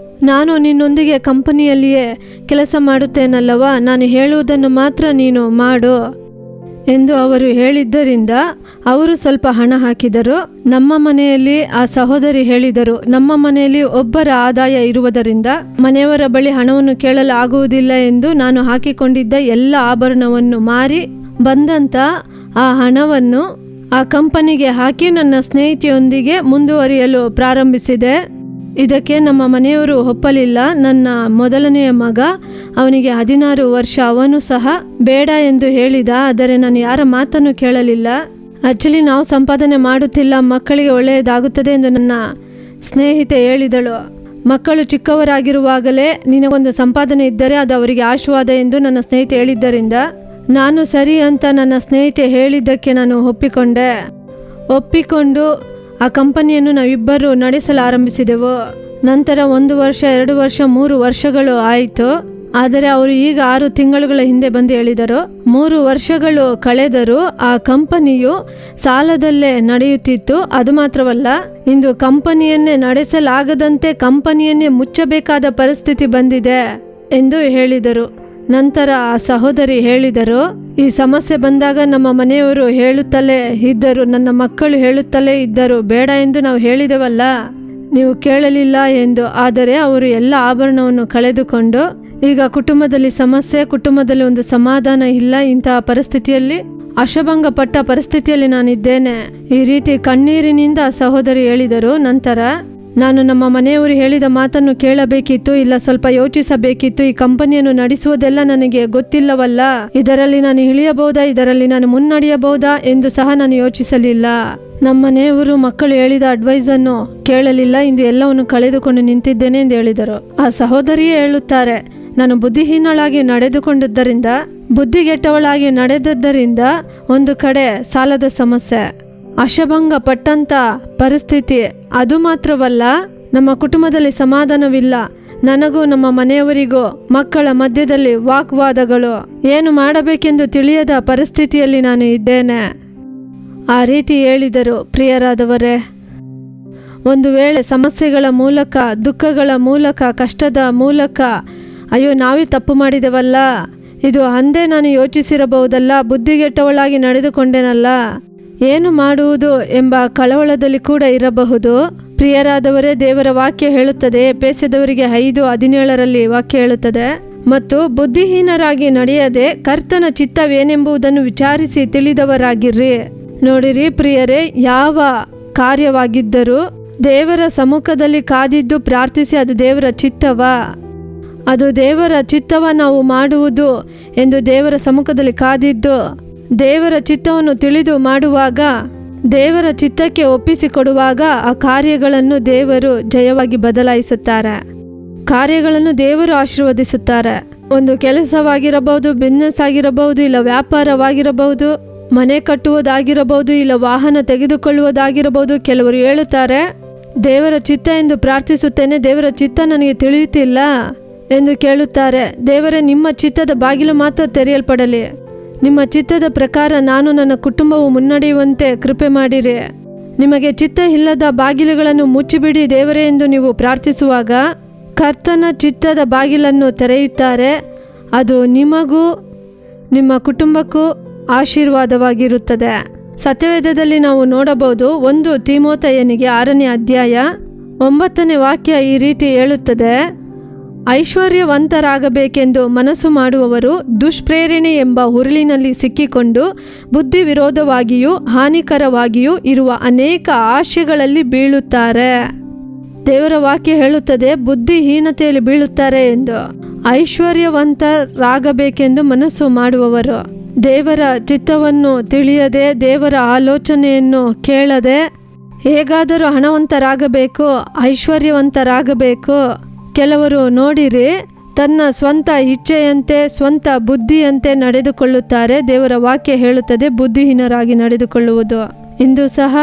ನಾನು ನಿನ್ನೊಂದಿಗೆ ಕಂಪನಿಯಲ್ಲಿಯೇ ಕೆಲಸ ಮಾಡುತ್ತೇನಲ್ಲವಾ, ನಾನು ಹೇಳುವುದನ್ನು ಮಾತ್ರ ನೀನು ಮಾಡು ಎಂದು ಅವರು ಹೇಳಿದ್ದರಿಂದ ಅವರು ಸ್ವಲ್ಪ ಹಣ ಹಾಕಿದರು. ನಮ್ಮ ಮನೆಯಲ್ಲಿ ಆ ಸಹೋದರಿ ಹೇಳಿದರು, ನಮ್ಮ ಮನೆಯಲ್ಲಿ ಒಬ್ಬರ ಆದಾಯ ಇರುವುದರಿಂದ ಮನೆಯವರ ಬಳಿ ಹಣವನ್ನು ಕೇಳಲು ಆಗುವುದಿಲ್ಲ ಎಂದು ನಾನು ಹಾಕಿಕೊಂಡಿದ್ದ ಎಲ್ಲ ಆಭರಣವನ್ನು ಮಾರಿ ಬಂದಂಥ ಆ ಹಣವನ್ನು ಆ ಕಂಪನಿಗೆ ಹಾಕಿ ನನ್ನ ಸ್ನೇಹಿತೆಯೊಂದಿಗೆ ಮುಂದುವರಿಯಲು ಪ್ರಾರಂಭಿಸಿದೆ. ಇದಕ್ಕೆ ನಮ್ಮ ಮನೆಯವರು ಒಪ್ಪಲಿಲ್ಲ. ನನ್ನ ಮೊದಲನೆಯ ಮಗ, ಅವನಿಗೆ 16 ವರ್ಷ, ಅವನು ಸಹ ಬೇಡ ಎಂದು ಹೇಳಿದ. ಆದರೆ ನಾನು ಯಾರ ಮಾತನ್ನು ಕೇಳಲಿಲ್ಲ. ಆಕ್ಚುಲಿ ನಾವು ಸಂಪಾದನೆ ಮಾಡುತ್ತಿಲ್ಲ, ಮಕ್ಕಳಿಗೆ ಒಳ್ಳೆಯದಾಗುತ್ತದೆ ಎಂದು ನನ್ನ ಸ್ನೇಹಿತೆ ಹೇಳಿದಳು. ಮಕ್ಕಳು ಚಿಕ್ಕವರಾಗಿರುವಾಗಲೇ ನಿನಗೊಂದು ಸಂಪಾದನೆ ಇದ್ದರೆ ಅದು ಅವರಿಗೆ ಆಶೀರ್ವಾದ ಎಂದು ನನ್ನ ಸ್ನೇಹಿತೆ ಹೇಳಿದ್ದರಿಂದ ನಾನು ಸರಿ ಅಂತ ನನ್ನ ಸ್ನೇಹಿತೆ ಹೇಳಿದ್ದಕ್ಕೆ ನಾನು ಒಪ್ಪಿಕೊಂಡು ಆ ಕಂಪನಿಯನ್ನು ನಾವಿಬ್ಬರು ನಡೆಸಲು ಆರಂಭಿಸಿದೆವು. ನಂತರ 1 ವರ್ಷ, 2 ವರ್ಷ, 3 ವರ್ಷಗಳು ಆಯಿತು. ಆದರೆ ಅವರು ಈಗ 6 ತಿಂಗಳುಗಳ ಹಿಂದೆ ಬಂದು ಹೇಳಿದರು, 3 ವರ್ಷಗಳು ಕಳೆದರೂ ಆ ಕಂಪನಿಯು ಸಾಲದಲ್ಲೇ ನಡೆಯುತ್ತಿತ್ತು. ಅದು ಮಾತ್ರವಲ್ಲ, ಇಂದು ಕಂಪನಿಯನ್ನೇ ನಡೆಸಲಾಗದಂತೆ ಕಂಪನಿಯನ್ನೇ ಮುಚ್ಚಬೇಕಾದ ಪರಿಸ್ಥಿತಿ ಬಂದಿದೆ ಎಂದು ಹೇಳಿದರು. ನಂತರ ಆ ಸಹೋದರಿ ಹೇಳಿದರು, ಈ ಸಮಸ್ಯೆ ಬಂದಾಗ ನಮ್ಮ ಮನೆಯವರು ಹೇಳುತ್ತಲೇ ಇದ್ದರು, ನನ್ನ ಮಕ್ಕಳು ಹೇಳುತ್ತಲೇ ಇದ್ದರು, ಬೇಡ ಎಂದು ನಾವು ಹೇಳಿದೆವಲ್ಲ, ನೀವು ಕೇಳಲಿಲ್ಲ ಎಂದು. ಆದರೆ ಅವರು ಎಲ್ಲ ಆಭರಣವನ್ನು ಕಳೆದುಕೊಂಡು ಈಗ ಕುಟುಂಬದಲ್ಲಿ ಸಮಸ್ಯೆ, ಕುಟುಂಬದಲ್ಲಿ ಒಂದು ಸಮಾಧಾನ ಇಲ್ಲ. ಇಂತಹ ಪರಿಸ್ಥಿತಿಯಲ್ಲಿ, ಅಶಭಂಗಪಟ್ಟ ಪರಿಸ್ಥಿತಿಯಲ್ಲಿ ನಾನಿದ್ದೇನೆ. ಈ ರೀತಿ ಕಣ್ಣೀರಿನಿಂದ ಸಹೋದರಿ ಹೇಳಿದರು. ನಂತರ ನಾನು ನಮ್ಮ ಮನೆಯವರು ಹೇಳಿದ ಮಾತನ್ನು ಕೇಳಬೇಕಿತ್ತು, ಇಲ್ಲ ಸ್ವಲ್ಪ ಯೋಚಿಸಬೇಕಿತ್ತು. ಈ ಕಂಪನಿಯನ್ನು ನಡೆಸುವುದೆಲ್ಲ ನನಗೆ ಗೊತ್ತಿಲ್ಲವಲ್ಲ, ಇದರಲ್ಲಿ ನಾನು ಇಳಿಯಬಹುದಾ, ಇದರಲ್ಲಿ ನಾನು ಮುನ್ನಡೆಯಬಹುದಾ ಎಂದು ಸಹ ನಾನು ಯೋಚಿಸಲಿಲ್ಲ. ನಮ್ಮ ಮನೆಯವರು ಮಕ್ಕಳು ಹೇಳಿದ ಅಡ್ವೈಸನ್ನು ಕೇಳಲಿಲ್ಲ. ಇಂದು ಎಲ್ಲವನ್ನು ಕಳೆದುಕೊಂಡು ನಿಂತಿದ್ದೇನೆ ಎಂದು ಹೇಳಿದರು. ಆ ಸಹೋದರಿಯೇ ಹೇಳುತ್ತಾರೆ, ನಾನು ಬುದ್ಧಿಹೀನಳಾಗಿ ನಡೆದುಕೊಂಡದ್ದರಿಂದ, ಬುದ್ಧಿಗೆಟ್ಟವಳಾಗಿ ನಡೆದದ್ದರಿಂದ ಒಂದು ಕಡೆ ಸಾಲದ ಸಮಸ್ಯೆ, ಅಶಭಂಗ ಪಟ್ಟಂತ ಪರಿಸ್ಥಿತಿ, ಅದು ಮಾತ್ರವಲ್ಲ, ನಮ್ಮ ಕುಟುಂಬದಲ್ಲಿ ಸಮಾಧಾನವಿಲ್ಲ. ನನಗೂ ನಮ್ಮ ಮನೆಯವರಿಗೂ ಮಕ್ಕಳ ಮಧ್ಯದಲ್ಲಿ ವಾಗ್ವಾದಗಳು, ಏನು ಮಾಡಬೇಕೆಂದು ತಿಳಿಯದ ಪರಿಸ್ಥಿತಿಯಲ್ಲಿ ನಾನು ಇದ್ದೇನೆ. ಆ ರೀತಿ ಹೇಳಿದರು. ಪ್ರಿಯರಾದವರೇ, ಒಂದು ವೇಳೆ ಸಮಸ್ಯೆಗಳ ಮೂಲಕ, ದುಃಖಗಳ ಮೂಲಕ, ಕಷ್ಟದ ಮೂಲಕ, ಅಯ್ಯೋ ನಾವೇ ತಪ್ಪು ಮಾಡಿದೆವಲ್ಲ, ಇದು ಅಂದೇ ನಾನು ಯೋಚಿಸಿರಬಹುದಲ್ಲ, ಬುದ್ಧಿಗೆಟ್ಟವಳಾಗಿ ನಡೆದುಕೊಂಡೆನಲ್ಲ, ಏನು ಮಾಡುವುದು ಎಂಬ ಕಳವಳದಲ್ಲಿ ಕೂಡ ಇರಬಹುದು. ಪ್ರಿಯರಾದವರೇ, ದೇವರ ವಾಕ್ಯ ಹೇಳುತ್ತದೆ, ಎಫೆಸದವರಿಗೆ 5:17 ವಾಕ್ಯ ಹೇಳುತ್ತದೆ, ಮತ್ತು ಬುದ್ಧಿಹೀನರಾಗಿ ನಡೆಯದೆ ಕರ್ತನ ಚಿತ್ತವೇನೆಂಬುದನ್ನು ವಿಚಾರಿಸಿ ತಿಳಿದವರಾಗಿರ್ರಿ. ನೋಡಿರಿ ಪ್ರಿಯರೇ, ಯಾವ ಕಾರ್ಯವಾಗಿದ್ದರೂ ದೇವರ ಸಮ್ಮುಖದಲ್ಲಿ ಕಾದಿದ್ದು ಪ್ರಾರ್ಥಿಸಿ, ಅದು ದೇವರ ಚಿತ್ತವಾ, ಅದು ದೇವರ ಚಿತ್ತವ ನಾವು ಮಾಡುವುದು ಎಂದು ದೇವರ ಸಮ್ಮುಖದಲ್ಲಿ ಕಾದಿದ್ದು, ದೇವರ ಚಿತ್ತವನ್ನು ತಿಳಿದು ಮಾಡುವಾಗ, ದೇವರ ಚಿತ್ತಕ್ಕೆ ಒಪ್ಪಿಸಿಕೊಡುವಾಗ ಆ ಕಾರ್ಯಗಳನ್ನು ದೇವರು ಜಯವಾಗಿ ಬದಲಾಯಿಸುತ್ತಾರೆ. ಕಾರ್ಯಗಳನ್ನು ದೇವರು ಆಶೀರ್ವದಿಸುತ್ತಾರೆ. ಒಂದು ಕೆಲಸವಾಗಿರಬಹುದು, ಬಿಸ್ನೆಸ್ ಆಗಿರಬಹುದು, ಇಲ್ಲ ವ್ಯಾಪಾರವಾಗಿರಬಹುದು, ಮನೆ ಕಟ್ಟುವುದಾಗಿರಬಹುದು, ಇಲ್ಲ ವಾಹನ ತೆಗೆದುಕೊಳ್ಳುವುದಾಗಿರಬಹುದು. ಕೆಲವರು ಹೇಳುತ್ತಾರೆ, ದೇವರ ಚಿತ್ತ ಎಂದು ಪ್ರಾರ್ಥಿಸುತ್ತೇನೆ, ದೇವರ ಚಿತ್ತ ನನಗೆ ತಿಳಿಯುತ್ತಿಲ್ಲ ಎಂದು ಕೇಳುತ್ತಾರೆ. ದೇವರೇ, ನಿಮ್ಮ ಚಿತ್ತದ ಬಾಗಿಲು ಮಾತ್ರ ತೆರೆಯಲ್ಪಡಲಿ. ನಿಮ್ಮ ಚಿತ್ತದ ಪ್ರಕಾರ ನಾನು ನನ್ನ ಕುಟುಂಬವು ಮುನ್ನಡೆಯುವಂತೆ ಕೃಪೆ ಮಾಡಿರಿ. ನಿಮಗೆ ಚಿತ್ತ ಇಲ್ಲದ ಬಾಗಿಲುಗಳನ್ನು ಮುಚ್ಚಿಬಿಡಿ ದೇವರೇ ಎಂದು ನೀವು ಪ್ರಾರ್ಥಿಸುವಾಗ ಕರ್ತನ ಚಿತ್ತದ ಬಾಗಿಲನ್ನು ತೆರೆಯುತ್ತಾರೆ. ಅದು ನಿಮಗೂ ನಿಮ್ಮ ಕುಟುಂಬಕ್ಕೂ ಆಶೀರ್ವಾದವಾಗಿರುತ್ತದೆ. ಸತ್ಯವೇದದಲ್ಲಿ ನಾವು ನೋಡಬಹುದು, 1 ತಿಮೋಥೆಯನಿಗೆ 6ನೇ ಅಧ್ಯಾಯ 9ನೇ ವಾಕ್ಯ ಈ ರೀತಿ ಹೇಳುತ್ತದೆ, ಐಶ್ವರ್ಯವಂತರಾಗಬೇಕೆಂದು ಮನಸ್ಸು ಮಾಡುವವರು ದುಷ್ಪ್ರೇರಣೆ ಎಂಬ ಹುರುಳಿನಲ್ಲಿ ಸಿಕ್ಕಿಕೊಂಡು ಬುದ್ಧಿ ವಿರೋಧವಾಗಿಯೂ ಹಾನಿಕರವಾಗಿಯೂ ಇರುವ ಅನೇಕ ಆಶೆಗಳಲ್ಲಿ ಬೀಳುತ್ತಾರೆ. ದೇವರ ವಾಕ್ಯ ಹೇಳುತ್ತದೆ, ಬುದ್ಧಿಹೀನತೆಯಲ್ಲಿ ಬೀಳುತ್ತಾರೆ ಎಂದು. ಐಶ್ವರ್ಯವಂತರಾಗಬೇಕೆಂದು ಮನಸ್ಸು ಮಾಡುವವರು ದೇವರ ಚಿತ್ತವನ್ನು ತಿಳಿಯದೆ, ದೇವರ ಆಲೋಚನೆಯನ್ನು ಕೇಳದೆ, ಹೇಗಾದರೂ ಹಣವಂತರಾಗಬೇಕು, ಐಶ್ವರ್ಯವಂತರಾಗಬೇಕು. ಕೆಲವರು ನೋಡಿರಿ, ತನ್ನ ಸ್ವಂತ ಇಚ್ಛೆಯಂತೆ ಸ್ವಂತ ಬುದ್ಧಿಯಂತೆ ನಡೆದುಕೊಳ್ಳುತ್ತಾರೆ. ದೇವರ ವಾಕ್ಯ ಹೇಳುತ್ತದೆ, ಬುದ್ಧಿಹೀನರಾಗಿ ನಡೆದುಕೊಳ್ಳುವುದು. ಇಂದು ಸಹ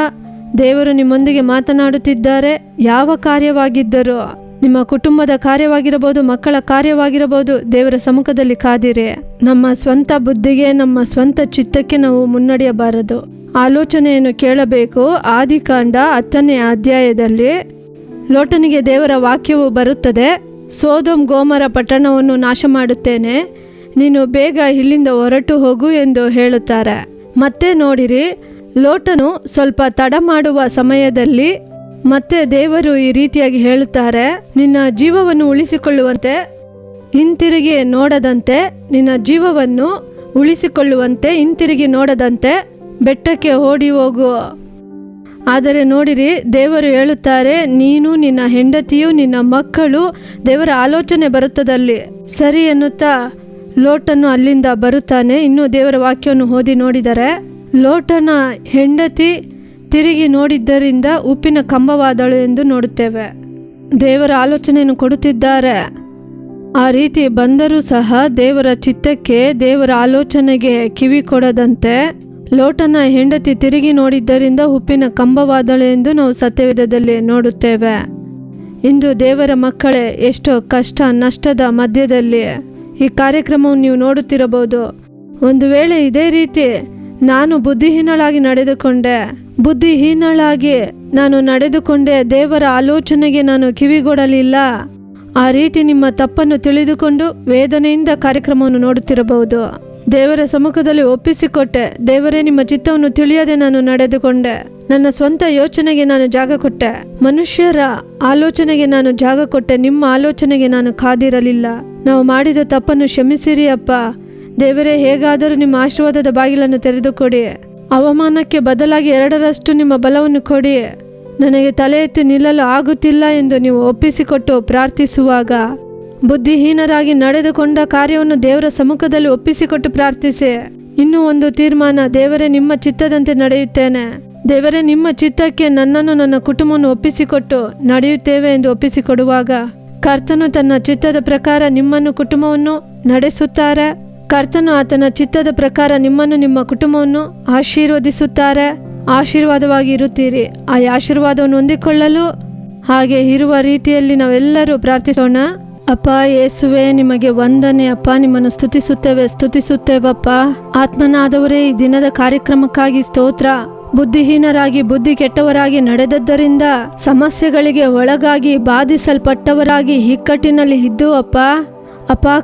ದೇವರು ನಿಮ್ಮೊಂದಿಗೆ ಮಾತನಾಡುತ್ತಿದ್ದಾರೆ. ಯಾವ ಕಾರ್ಯವಾಗಿದ್ದರೂ, ನಿಮ್ಮ ಕುಟುಂಬದ ಕಾರ್ಯವಾಗಿರಬಹುದು, ಮಕ್ಕಳ ಕಾರ್ಯವಾಗಿರಬಹುದು, ದೇವರ ಸಮ್ಮುಖದಲ್ಲಿ ಕಾದಿರಿ. ನಮ್ಮ ಸ್ವಂತ ಬುದ್ಧಿಗೆ, ನಮ್ಮ ಸ್ವಂತ ಚಿತ್ತಕ್ಕೆ ನಾವು ಮುನ್ನಡೆಯಬಾರದು. ಆಲೋಚನೆಯನ್ನು ಕೇಳಬೇಕು. ಆದಿಕಾಂಡ 10ನೇ ಅಧ್ಯಾಯದಲ್ಲಿ ಲೋಟನಿಗೆ ದೇವರ ವಾಕ್ಯವು ಬರುತ್ತದೆ, ಸೋದೋಮ್ ಗೋಮರ ಪಟ್ಟಣವನ್ನು ನಾಶ ಮಾಡುತ್ತೇನೆ, ನೀನು ಬೇಗ ಇಲ್ಲಿಂದ ಹೊರಟು ಹೋಗು ಎಂದು ಹೇಳುತ್ತಾರೆ. ಮತ್ತೆ ನೋಡಿರಿ, ಲೋಟನು ಸ್ವಲ್ಪ ತಡ ಮಾಡುವ ಸಮಯದಲ್ಲಿ ಮತ್ತೆ ದೇವರು ಈ ರೀತಿಯಾಗಿ ಹೇಳುತ್ತಾರೆ, ನಿನ್ನ ಜೀವವನ್ನು ಉಳಿಸಿಕೊಳ್ಳುವಂತೆ ಹಿಂತಿರುಗಿ ನೋಡದಂತೆ, ನಿನ್ನ ಜೀವವನ್ನು ಉಳಿಸಿಕೊಳ್ಳುವಂತೆ ಹಿಂತಿರುಗಿ ನೋಡದಂತೆ ಬೆಟ್ಟಕ್ಕೆ ಓಡಿ ಹೋಗು. ಆದರೆ ನೋಡಿರಿ, ದೇವರು ಹೇಳುತ್ತಾರೆ, ನೀನು, ನಿನ್ನ ಹೆಂಡತಿಯು, ನಿನ್ನ ಮಕ್ಕಳು, ದೇವರ ಆಲೋಚನೆ ಬರುತ್ತದಲ್ಲಿ. ಸರಿ ಎನ್ನುತ್ತಾ ಲೋಟನು ಅಲ್ಲಿಂದ ಬರುತ್ತಾನೆ. ಇನ್ನು ದೇವರ ವಾಕ್ಯವನ್ನು ಓದಿ ನೋಡಿದರೆ, ಲೋಟನ ಹೆಂಡತಿ ತಿರುಗಿ ನೋಡಿದ್ದರಿಂದ ಉಪ್ಪಿನ ಕಂಬವಾದಳು ಎಂದು ನೋಡುತ್ತೇವೆ. ದೇವರ ಆಲೋಚನೆಯನ್ನು ಕೊಡುತ್ತಿದ್ದಾರೆ. ಆ ರೀತಿ ಬಂದರೂ ಸಹ ದೇವರ ಚಿತ್ತಕ್ಕೆ, ದೇವರ ಆಲೋಚನೆಗೆ ಕಿವಿ ಕೊಡದಂತೆ ಲೋಟನ ಹೆಂಡತಿ ತಿರುಗಿ ನೋಡಿದ್ದರಿಂದ ಉಪ್ಪಿನ ಕಂಬವಾದಳು ಎಂದು ನಾವು ಸತ್ಯವೇದದಲ್ಲಿ ನೋಡುತ್ತೇವೆ. ಇಂದು ದೇವರ ಮಕ್ಕಳೇ, ಎಷ್ಟೋ ಕಷ್ಟ ನಷ್ಟದ ಮಧ್ಯದಲ್ಲಿ ಈ ಕಾರ್ಯಕ್ರಮವನ್ನು ನೀವು ನೋಡುತ್ತಿರಬಹುದು. ಒಂದು ವೇಳೆ ಇದೇ ರೀತಿ ನಾನು ಬುದ್ಧಿಹೀನಳಾಗಿ ನಡೆದುಕೊಂಡೆ, ದೇವರ ಆಲೋಚನೆಗೆ ನಾನು ಕಿವಿಗೊಡಲಿಲ್ಲ, ಆ ರೀತಿ ನಿಮ್ಮ ತಪ್ಪನ್ನು ತಿಳಿದುಕೊಂಡು ವೇದನೆಯಿಂದ ಕಾರ್ಯಕ್ರಮವನ್ನು ನೋಡುತ್ತಿರಬಹುದು. ದೇವರ ಸಮ್ಮುಖದಲ್ಲಿ ಒಪ್ಪಿಸಿಕೊಟ್ಟೆ, ದೇವರೇ, ನಿಮ್ಮ ಚಿತ್ತವನ್ನು ತಿಳಿಯದೆ ನಾನು ನಡೆದುಕೊಂಡೆ, ನನ್ನ ಸ್ವಂತ ಯೋಚನೆಗೆ ನಾನು ಜಾಗ ಕೊಟ್ಟೆ, ಮನುಷ್ಯರ ಆಲೋಚನೆಗೆ ನಾನು ಜಾಗ ಕೊಟ್ಟೆ, ನಿಮ್ಮ ಆಲೋಚನೆಗೆ ನಾನು ಕಾದಿರಲಿಲ್ಲ. ನಾವು ಮಾಡಿದ ತಪ್ಪನ್ನು ಕ್ಷಮಿಸಿರಿ ಅಪ್ಪ. ದೇವರೇ, ಹೇಗಾದರೂ ನಿಮ್ಮ ಆಶೀರ್ವಾದದ ಬಾಗಿಲನ್ನು ತೆರೆದುಕೊಡಿ. ಅವಮಾನಕ್ಕೆ ಬದಲಾಗಿ 2ರಷ್ಟು ನಿಮ್ಮ ಬಲವನ್ನು ಕೊಡಿ. ನನಗೆ ತಲೆ ಎತ್ತಿ ನಿಲ್ಲಲು ಆಗುತ್ತಿಲ್ಲ ಎಂದು ನೀವು ಒಪ್ಪಿಸಿಕೊಟ್ಟು ಪ್ರಾರ್ಥಿಸುವಾಗ, ಬುದ್ಧಿಹೀನರಾಗಿ ನಡೆದುಕೊಂಡ ಕಾರ್ಯವನ್ನು ದೇವರ ಸಮ್ಮುಖದಲ್ಲಿ ಒಪ್ಪಿಸಿಕೊಟ್ಟು ಪ್ರಾರ್ಥಿಸಿ. ಇನ್ನೂ ಒಂದು ತೀರ್ಮಾನ, ದೇವರೇ, ನಿಮ್ಮ ಚಿತ್ತದಂತೆ ನಡೆಯುತ್ತೇನೆ, ದೇವರೇ, ನಿಮ್ಮ ಚಿತ್ತಕ್ಕೆ ನನ್ನನ್ನು, ನನ್ನ ಕುಟುಂಬವನ್ನು ಒಪ್ಪಿಸಿಕೊಟ್ಟು ನಡೆಯುತ್ತೇವೆ ಎಂದು ಒಪ್ಪಿಸಿಕೊಡುವಾಗ ಕರ್ತನು ತನ್ನ ಚಿತ್ತದ ಪ್ರಕಾರ ನಿಮ್ಮನ್ನು, ಕುಟುಂಬವನ್ನು ನಡೆಸುತ್ತಾರೆ. ಕರ್ತನು ಆತನ ಚಿತ್ತದ ಪ್ರಕಾರ ನಿಮ್ಮನ್ನು, ನಿಮ್ಮ ಕುಟುಂಬವನ್ನು ಆಶೀರ್ವದಿಸುತ್ತಾರೆ. ಆಶೀರ್ವಾದವಾಗಿ ಇರುತ್ತೀರಿ. ಆ ಆಶೀರ್ವಾದವನ್ನು ಹೊಂದಿಕೊಳ್ಳಲು ಹಾಗೆ ಇರುವ ರೀತಿಯಲ್ಲಿ ನಾವೆಲ್ಲರೂ ಪ್ರಾರ್ಥಿಸೋಣ. ಅಪ್ಪ ಯೇಸುವೆ, ನಿಮಗೆ ವಂದನೆ ಅಪ್ಪ. ನಿಮ್ಮನ್ನು ಸ್ತುತಿಸುತ್ತೇವಪ್ಪ. ಆತ್ಮನಾದವರೇ, ಈ ದಿನದ ಕಾರ್ಯಕ್ರಮಕ್ಕಾಗಿ ಸ್ತೋತ್ರ. ಬುದ್ಧಿಹೀನರಾಗಿ, ಬುದ್ಧಿ ಕೆಟ್ಟವರಾಗಿ ನಡೆದದ್ದರಿಂದ ಸಮಸ್ಯೆಗಳಿಗೆ ಒಳಗಾಗಿ ಬಾಧಿಸಲ್ಪಟ್ಟವರಾಗಿ ಇಕ್ಕಟ್ಟಿನಲ್ಲಿ ಇದ್ದು ಅಪ್ಪ,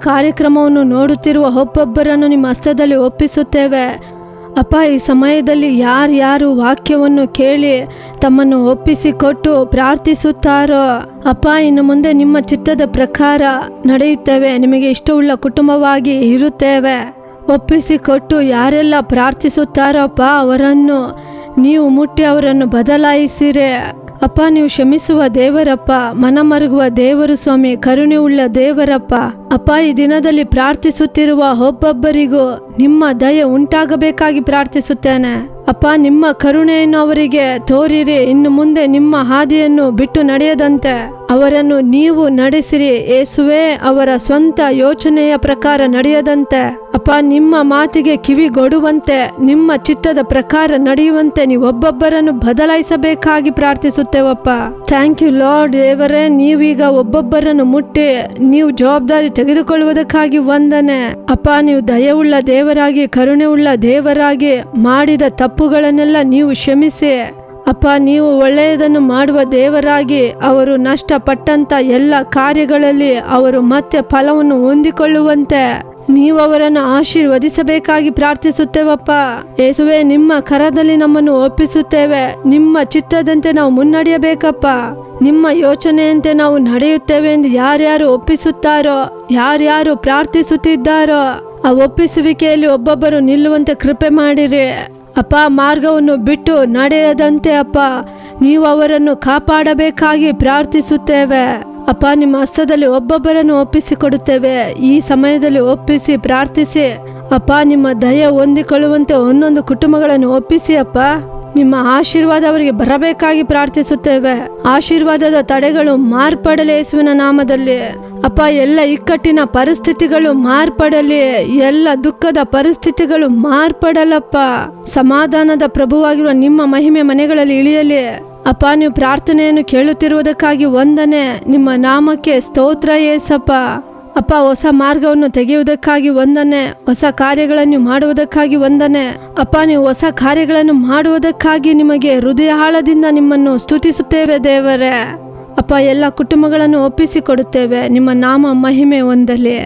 ಕಾರ್ಯಕ್ರಮವನ್ನು ನೋಡುತ್ತಿರುವ ಒಬ್ಬೊಬ್ಬರನ್ನು ನಿಮ್ಮ ಹಸ್ತದಲ್ಲಿ ಒಪ್ಪಿಸುತ್ತೇವೆ ಅಪ್ಪ. ಈ ಸಮಯದಲ್ಲಿ ಯಾರ್ಯಾರು ವಾಕ್ಯವನ್ನು ಕೇಳಿ ತಮ್ಮನ್ನು ಒಪ್ಪಿಸಿಕೊಟ್ಟು ಪ್ರಾರ್ಥಿಸುತ್ತಾರೋ ಅಪ್ಪ, ಇನ್ನು ಮುಂದೆ ನಿಮ್ಮ ಚಿತ್ತದ ಪ್ರಕಾರ ನಡೆಯುತ್ತೇವೆ, ನಿಮಗೆ ಇಷ್ಟವುಳ್ಳ ಕುಟುಂಬವಾಗಿ ಇರುತ್ತೇವೆ. ಒಪ್ಪಿಸಿಕೊಟ್ಟು ಯಾರೆಲ್ಲ ಪ್ರಾರ್ಥಿಸುತ್ತಾರೋ ಅಪ್ಪ, ಅವರನ್ನು ನೀವು ಮುಟ್ಟಿ ಅವರನ್ನು ಬದಲಾಯಿಸಿರೆ ಅಪ್ಪ. ನೀವು ಕ್ಷಮಿಸುವ ದೇವರಪ್ಪ, ಮನಮರುಗುವ ದೇವರು ಸ್ವಾಮಿ, ಕರುಣೆ ಉಳ್ಳ ದೇವರಪ್ಪ. ಅಪ್ಪ, ಈ ದಿನದಲ್ಲಿ ಪ್ರಾರ್ಥಿಸುತ್ತಿರುವ ಒಬ್ಬೊಬ್ಬರಿಗೂ ನಿಮ್ಮ ದಯೆ ಉಂಟಾಗಬೇಕಾಗಿ ಪ್ರಾರ್ಥಿಸುತ್ತೇನೆ. ಅಪ್ಪ, ನಿಮ್ಮ ಕರುಣೆಯನ್ನು ಅವರಿಗೆ ತೋರಿರಿ. ಇನ್ನು ಮುಂದೆ ನಿಮ್ಮ ಹಾದಿಯನ್ನು ಬಿಟ್ಟು ನಡೆಯದಂತೆ ಅವರನ್ನು ನೀವು ನಡೆಸಿರಿ. ಯೇಸುವೇ, ಅವರ ಸ್ವಂತ ಯೋಚನೆಯ ಪ್ರಕಾರ ನಡೆಯದಂತೆ ಅಪ್ಪ, ನಿಮ್ಮ ಮಾತಿಗೆ ಕಿವಿಗೊಡುವಂತೆ, ನಿಮ್ಮ ಚಿತ್ತದ ಪ್ರಕಾರ ನಡೆಯುವಂತೆ ನೀವು ಒಬ್ಬೊಬ್ಬರನ್ನು ಬದಲಾಯಿಸಬೇಕಾಗಿ ಪ್ರಾರ್ಥಿಸುತ್ತೇವಪ್ಪ. Thank you lord. ದೇವರೇ, ನೀವೀಗ ಒಬ್ಬೊಬ್ಬರನ್ನು ಮುಟ್ಟಿ ನೀವು ಜವಾಬ್ದಾರಿ ತೆಗೆದುಕೊಳ್ಳುವುದಕ್ಕಾಗಿ ವಂದನೆ ಅಪ್ಪ. ನೀವು ದಯವುಳ್ಳ ದೇವರಾಗಿ, ಕರುಣೆಯುಳ್ಳ ದೇವರಾಗಿ, ಮಾಡಿದ ತಪ್ಪುಗಳನ್ನೆಲ್ಲ ನೀವು ಕ್ಷಮಿಸಿ ಅಪ್ಪ. ನೀವು ಒಳ್ಳೆಯದನ್ನು ಮಾಡುವ ದೇವರಾಗಿ, ಅವರು ನಷ್ಟಪಟ್ಟಂತ ಎಲ್ಲ ಕಾರ್ಯಗಳಲ್ಲಿ ಅವರು ಮತ್ತೆ ಫಲವನ್ನು ಹೊಂದಿಕೊಳ್ಳುವಂತೆ ನೀವು ಅವರನ್ನು ಆಶೀರ್ವದಿಸಬೇಕಾಗಿ ಪ್ರಾರ್ಥಿಸುತ್ತೇವಪ್ಪ. ಯೇಸುವೆ, ನಿಮ್ಮ ಕರದಲ್ಲಿ ನಮ್ಮನ್ನು ಒಪ್ಪಿಸುತ್ತೇವೆ. ನಿಮ್ಮ ಚಿತ್ತದಂತೆ ನಾವು ಮುನ್ನಡೆಯಬೇಕಪ್ಪ. ನಿಮ್ಮ ಯೋಚನೆಯಂತೆ ನಾವು ನಡೆಯುತ್ತೇವೆ ಎಂದು ಯಾರ್ಯಾರು ಒಪ್ಪಿಸುತ್ತಾರೋ, ಯಾರ್ಯಾರು ಪ್ರಾರ್ಥಿಸುತ್ತಿದ್ದಾರೋ, ಆ ಒಪ್ಪಿಸುವಿಕೆಯಲ್ಲಿ ಒಬ್ಬೊಬ್ಬರು ನಿಲ್ಲುವಂತೆ ಕೃಪೆ ಮಾಡಿರಿ ಅಪ್ಪ. ಮಾರ್ಗವನ್ನು ಬಿಟ್ಟು ನಡೆಯದಂತೆ ಅಪ್ಪ ನೀವು ಅವರನ್ನು ಕಾಪಾಡಬೇಕಾಗಿ ಪ್ರಾರ್ಥಿಸುತ್ತೇವೆ ಅಪ್ಪ. ನಿಮ್ಮ ಹಸ್ತದಲ್ಲಿ ಒಬ್ಬೊಬ್ಬರನ್ನು ಒಪ್ಪಿಸಿಕೊಡುತ್ತೇವೆ. ಈ ಸಮಯದಲ್ಲಿ ಒಪ್ಪಿಸಿ ಪ್ರಾರ್ಥಿಸಿ ಅಪ್ಪ. ನಿಮ್ಮ ದಯೆ ಹೊಂದಿಕೊಳ್ಳುವಂತೆ ಒಂದೊಂದು ಕುಟುಂಬಗಳನ್ನು ಒಪ್ಪಿಸಿ ಅಪ್ಪ. ನಿಮ್ಮ ಆಶೀರ್ವಾದ ಅವರಿಗೆ ಬರಬೇಕಾಗಿ ಪ್ರಾರ್ಥಿಸುತ್ತೇವೆ. ಆಶೀರ್ವಾದದ ತಡೆಗಳು ಮಾರ್ಪಡಲಿ ಯೇಸುವಿನ ನಾಮದಲ್ಲಿ ಅಪ್ಪ. ಎಲ್ಲ ಇಕ್ಕಟ್ಟಿನ ಪರಿಸ್ಥಿತಿಗಳು ಮಾರ್ಪಡಲಿ, ಎಲ್ಲ ದುಃಖದ ಪರಿಸ್ಥಿತಿಗಳು ಮಾರ್ಪಡಲಪ್ಪ. ಸಮಾಧಾನದ ಪ್ರಭುವಾಗಿರುವ ನಿಮ್ಮ ಮಹಿಮೆ ಮನೆಗಳಲ್ಲಿ ಇಳಿಯಲಿ ಅಪ್ಪ. ನೀವು ಪ್ರಾರ್ಥನೆಯನ್ನು ಕೇಳುತ್ತಿರುವುದಕ್ಕಾಗಿ ವಂದನೆ. ನಿಮ್ಮ ನಾಮಕ್ಕೆ ಸ್ತೋತ್ರ ಯೇಸಪ್ಪ. ಅಪ್ಪ, ಹೊಸ ಮಾರ್ಗವನ್ನು ತೆಗೆಯುವುದಕ್ಕಾಗಿ ವಂದನೆ. ಹೊಸ ಕಾರ್ಯಗಳನ್ನು ಮಾಡುವುದಕ್ಕಾಗಿ ವಂದನೆ ಅಪ್ಪ. ನೀವು ಹೊಸ ಕಾರ್ಯಗಳನ್ನು ಮಾಡುವುದಕ್ಕಾಗಿ ನಿಮಗೆ ಹೃದಯ ಆಳದಿಂದ ನಿಮ್ಮನ್ನು ಸ್ತುತಿಸುತ್ತೇವೆ ದೇವರೇ ಅಪ್ಪ. ಎಲ್ಲ ಕುಟುಂಬಗಳನ್ನು ಒಪ್ಪಿಸಿಕೊಡುತ್ತೇವೆ. ನಿಮ್ಮ ನಾಮ ಮಹಿಮೆ ಹೊಂದಲಿ.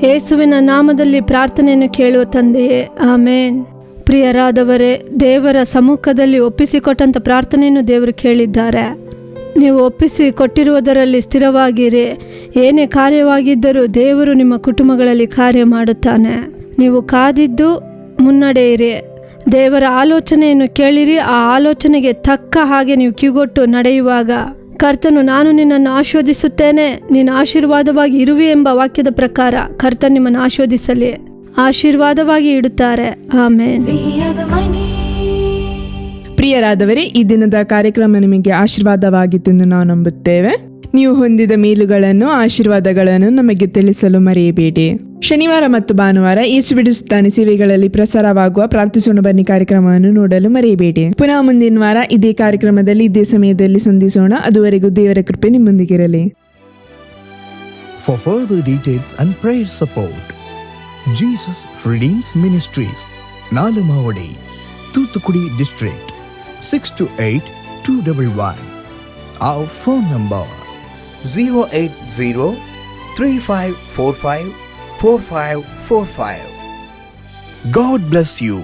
ಯೇಸುವಿನ ನಾಮದಲ್ಲಿ ಪ್ರಾರ್ಥನೆಯನ್ನು ಕೇಳುವ ತಂದೆಯೇ, ಆಮೇನ್. ಪ್ರಿಯರಾದವರೇ, ದೇವರ ಸಮ್ಮುಖದಲ್ಲಿ ಒಪ್ಪಿಸಿಕೊಟ್ಟಂತ ಪ್ರಾರ್ಥನೆಯನ್ನು ದೇವರು ಕೇಳಿದ್ದಾರೆ. ನೀವು ಒಪ್ಪಿಸಿ ಕೊಟ್ಟಿರುವುದರಲ್ಲಿ ಸ್ಥಿರವಾಗಿರಿ. ಏನೇ ಕಾರ್ಯವಾಗಿದ್ದರೂ ದೇವರು ನಿಮ್ಮ ಕುಟುಂಬಗಳಲ್ಲಿ ಕಾರ್ಯ ಮಾಡುತ್ತಾನೆ. ನೀವು ಕಾದಿದ್ದು ಮುನ್ನಡೆಯಿರಿ. ದೇವರ ಆಲೋಚನೆಯನ್ನು ಕೇಳಿರಿ. ಆ ಆಲೋಚನೆಗೆ ತಕ್ಕ ಹಾಗೆ ನೀವು ಕಿಗೊಟ್ಟು ನಡೆಯುವಾಗ ಕರ್ತನು, ನಾನು ನಿನ್ನನ್ನು ಆಶೀರ್ವದಿಸುತ್ತೇನೆ, ನೀನು ಆಶೀರ್ವಾದವಾಗಿ ಇರುವೆ ಎಂಬ ವಾಕ್ಯದ ಪ್ರಕಾರ ಕರ್ತನು ನಿಮ್ಮನ್ನು ಆಶೀರ್ವದಿಸಲಿ. ಆಶೀರ್ವಾದವಾಗಿ ಇಡುತ್ತಾರೆ. ಆಮೇನ್. ಪ್ರಿಯರಾದವರೇ, ಈ ದಿನದ ಕಾರ್ಯಕ್ರಮ ನಿಮಗೆ ಆಶೀರ್ವಾದವಾಗಿತ್ತೆಂದು ನಾವು ನಂಬುತ್ತೇವೆ. ನೀವು ಹೊಂದಿದ ಮೇಲುಗಳನ್ನು, ಆಶೀರ್ವಾದಗಳನ್ನು ನಮಗೆ ತಿಳಿಸಲು ಮರೆಯಬೇಡಿ. ಶನಿವಾರ ಮತ್ತು ಭಾನುವಾರ ಯೇಸು ಬಿಡಿಸುತ್ತಾನೆ ಸೇವೆಗಳಲ್ಲಿ ಪ್ರಸಾರವಾಗುವ ಪ್ರಾರ್ಥಿಸೋಣ ಬನ್ನಿ ಕಾರ್ಯಕ್ರಮವನ್ನು ನೋಡಲು ಮರೆಯಬೇಡಿ. ಪುನಃ ಮುಂದಿನ ವಾರ ಇದೇ ಕಾರ್ಯಕ್ರಮದಲ್ಲಿ ಇದೇ ಸಮಯದಲ್ಲಿ ಸಂಧಿಸೋಣ. ಅದುವರೆಗೂ ದೇವರ ಕೃಪೆ ನಿಮ್ಮೊಂದಿಗಿರಲಿ. For further details and prayer support, Jesus Redeems Ministries, Nalamavadi, Thuthukudi District, 628-211. Our phone number 080-3545-4545. God bless you.